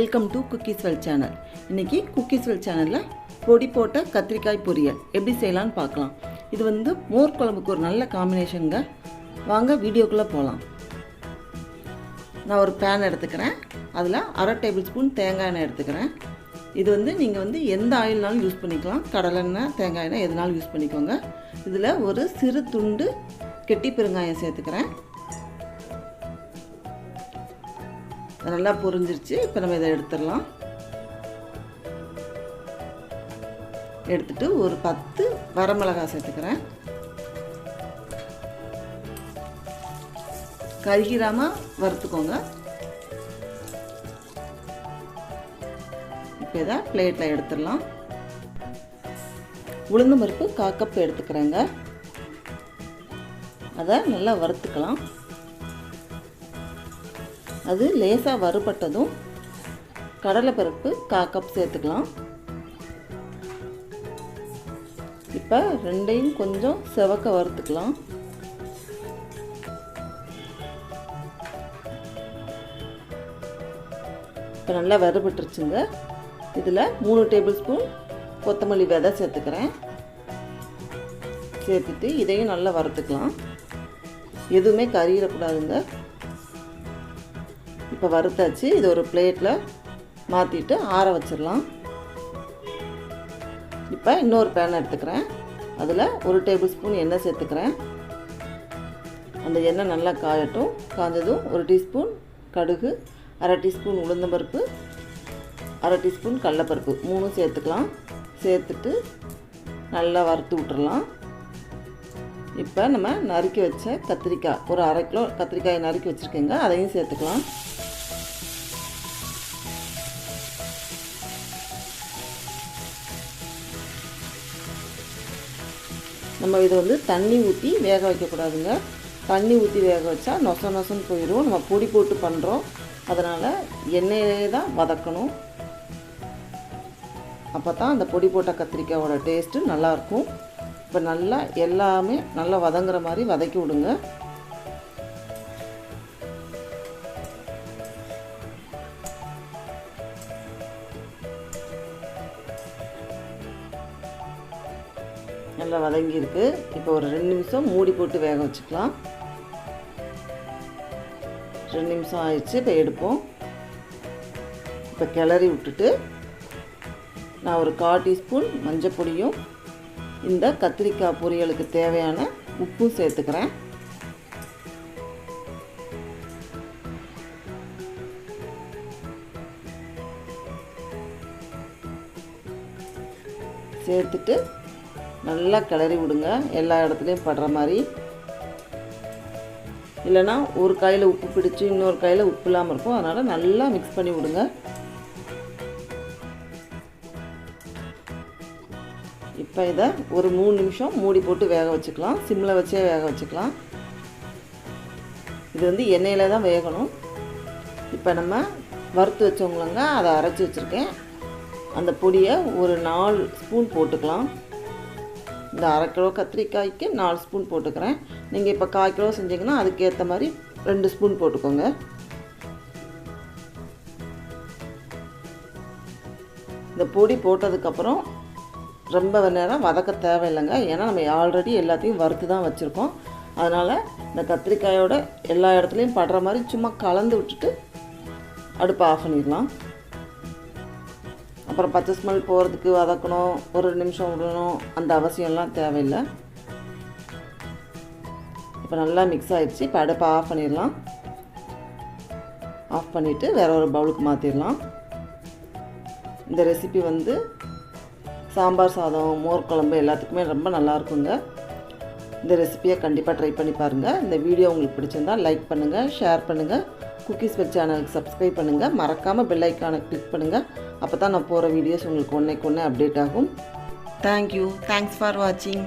Welcome to குக்கீஸ்வெல் channel. இன்றைக்கி குக்கீஸ்வெல் சேனலில் பொடி போட்ட கத்திரிக்காய் பொரியல் எப்படி செய்யலான்னு பார்க்கலாம். இது வந்து மோர் குழம்புக்கு ஒரு நல்ல காம்பினேஷனுங்க. வாங்க வீடியோக்குள்ளே போகலாம். நான் ஒரு பேன் எடுத்துக்கிறேன். அதில் 1/2 டேபிள் ஸ்பூன் தேங்காய் எண்ணெய் எடுத்துக்கிறேன். இது வந்து நீங்கள் வந்து எந்த ஆயில்னாலும் யூஸ் பண்ணிக்கலாம். கடலெண்ணெய், தேங்காய் எண்ணெய் எதுனாலும் யூஸ் பண்ணிக்கோங்க. இதில் ஒரு சிறு துண்டு கெட்டி பெருங்காயம் சேர்த்துக்கிறேன். நல்லா பொரிஞ்சிருச்சு. இப்போ நம்ம இதை எடுத்துடலாம். எடுத்துட்டு ஒரு 10 வரமிளகாய் சேர்த்துக்கிறேன். கருகிராமல் வறுத்துக்கோங்க. இப்போ இதை பிளேட்டில் எடுத்துடலாம். உளுந்து பருப்பு 1/4 கப் எடுத்துக்கிறேங்க. அதை நல்லா வறுத்துக்கலாம். அது லேசாக வறுபட்டதும் கடலைப்பருப்பு 1/4 கப் சேர்த்துக்கலாம். இப்போ ரெண்டையும் கொஞ்சம் செவக்க வறுத்துக்கலாம். இப்போ நல்லா வறுபட்டுருச்சுங்க. இதில் 3 டேபிள் ஸ்பூன் கொத்தமல்லி விதை சேர்த்துக்கிறேன். சேர்த்துட்டு இதையும் நல்லா வறுத்துக்கலாம். எதுவுமே கறியிடக்கூடாதுங்க. இப்போ வறுத்தாச்சு. இது ஒரு பிளேட்டில் மாற்றிட்டு ஆற வச்சிடலாம். இப்போ இன்னொரு பேன் எடுத்துக்கிறேன். அதில் 1 டேபிள் ஸ்பூன் எண்ணெய் சேர்த்துக்கிறேன். அந்த எண்ணெய் நல்லா காயட்டும். காஞ்சதும் 1 டீஸ்பூன் கடுகு, 1/2 டீஸ்பூன் உளுந்தம்பருப்பு, 1/2 டீஸ்பூன் கடலைப்பருப்பு 3 சேர்த்துக்கலாம். சேர்த்துட்டு நல்லா வறுத்து விட்டுறலாம். இப்போ நம்ம நறுக்கி வச்ச கத்திரிக்காய், ஒரு 1/2 கிலோ கத்திரிக்காயை நறுக்கி வச்சுருக்கேங்க. அதையும் சேர்த்துக்கலாம். நம்ம இதை வந்து தண்ணி ஊற்றி வேக வைக்கக்கூடாதுங்க. தண்ணி ஊற்றி வேக வச்சா நொசன்னு போயிடும். நம்ம பொடி போட்டு பண்ணுறோம். அதனால் எண்ணெயிலே தான் வதக்கணும். அப்போ தான் அந்த பொடி போட்ட கத்திரிக்காயோட டேஸ்ட்டு நல்லாயிருக்கும். இப்போ நல்லா எல்லாமே நல்லா வதங்குற மாதிரி வதக்கி விடுங்க. நல்லா வதங்கியிருக்கு. இப்போ ஒரு 2 நிமிஷம் மூடி போட்டு வேக வச்சுக்கலாம். 2 நிமிஷம் ஆயிடுச்சு. இப்போ எடுப்போம். இப்போ கிளறி விட்டுட்டு நான் ஒரு 1/4 டீஸ்பூன் மஞ்சள் பொடியும் இந்த கத்திரிக்காய் பொரியலுக்கு தேவையான உப்பும் சேர்த்துக்கிறேன். சேர்த்துட்டு நல்லா கிளறி விடுங்க. எல்லா இடத்துலையும் படுற மாதிரி. இல்லைன்னா ஒரு கையில் உப்பு பிடிச்சி இன்னொரு கையில் உப்பு இல்லாமல் இருக்கும். அதனால் நல்லா மிக்ஸ் பண்ணி விடுங்க. இப்போ இதை ஒரு 3 நிமிஷம் மூடி போட்டு வேக வச்சுக்கலாம். சிம்மில் வச்சே வேக வச்சுக்கலாம். இது வந்து எண்ணெயில் தான் வேகணும். இப்போ நம்ம வறுத்து வச்சவங்களங்க அதை அரைச்சி வச்சுருக்கேன். அந்த பொடியை ஒரு 4 ஸ்பூன் போட்டுக்கலாம். இந்த 1/2 கிலோ கத்திரிக்காய்க்கு 4 ஸ்பூன் போட்டுக்கிறேன். நீங்கள் இப்போ 1/4 கிலோ செஞ்சிங்கன்னா அதுக்கேற்ற மாதிரி 2 ஸ்பூன் போட்டுக்கோங்க. இந்த பொடி போட்டதுக்கப்புறம் ரொம்ப நேரம் வதக்க தேவையில்லைங்க. ஏன்னா நம்ம ஆல்ரெடி எல்லாத்தையும் வறுத்து தான் வச்சுருக்கோம். அதனால் இந்த கத்திரிக்காயோட எல்லா இடத்துலையும் படுற மாதிரி சும்மா கலந்து விட்டுட்டு அடுப்பை ஆஃப் பண்ணிடலாம். அப்புறம் பச்சை ஸ்மெல் போகிறதுக்கு வதக்கணும், ஒரு 2 நிமிஷம் விடணும், அந்த அவசியம்லாம் தேவையில்லை. இப்போ நல்லா மிக்ஸ் ஆகிடுச்சு. இப்போ அடுப்பை ஆஃப் பண்ணிடலாம். ஆஃப் பண்ணிவிட்டு வேறு ஒரு பவுலுக்கு மாற்றிடலாம். இந்த ரெசிபி வந்து சாம்பார் சாதம், மோர் குழம்பு எல்லாத்துக்குமே ரொம்ப நல்லாயிருக்குங்க. இந்த ரெசிபியை கண்டிப்பாக ட்ரை பண்ணி பாருங்கள். இந்த வீடியோ உங்களுக்கு பிடிச்சிருந்தால் லைக் பண்ணுங்கள், ஷேர் பண்ணுங்கள், குக்கீஸ்வெல் சேனலுக்கு சப்ஸ்கிரைப் பண்ணுங்கள். மறக்காமல் பெல் ஐக்கானை கிளிக் பண்ணுங்கள். அப்போ தான் நான் போகிற வீடியோஸ் உங்களுக்கு ஒன்றைக்கு ஒன்று அப்டேட் ஆகும். தேங்க்யூ. தேங்க்ஸ் ஃபார் வாட்சிங்.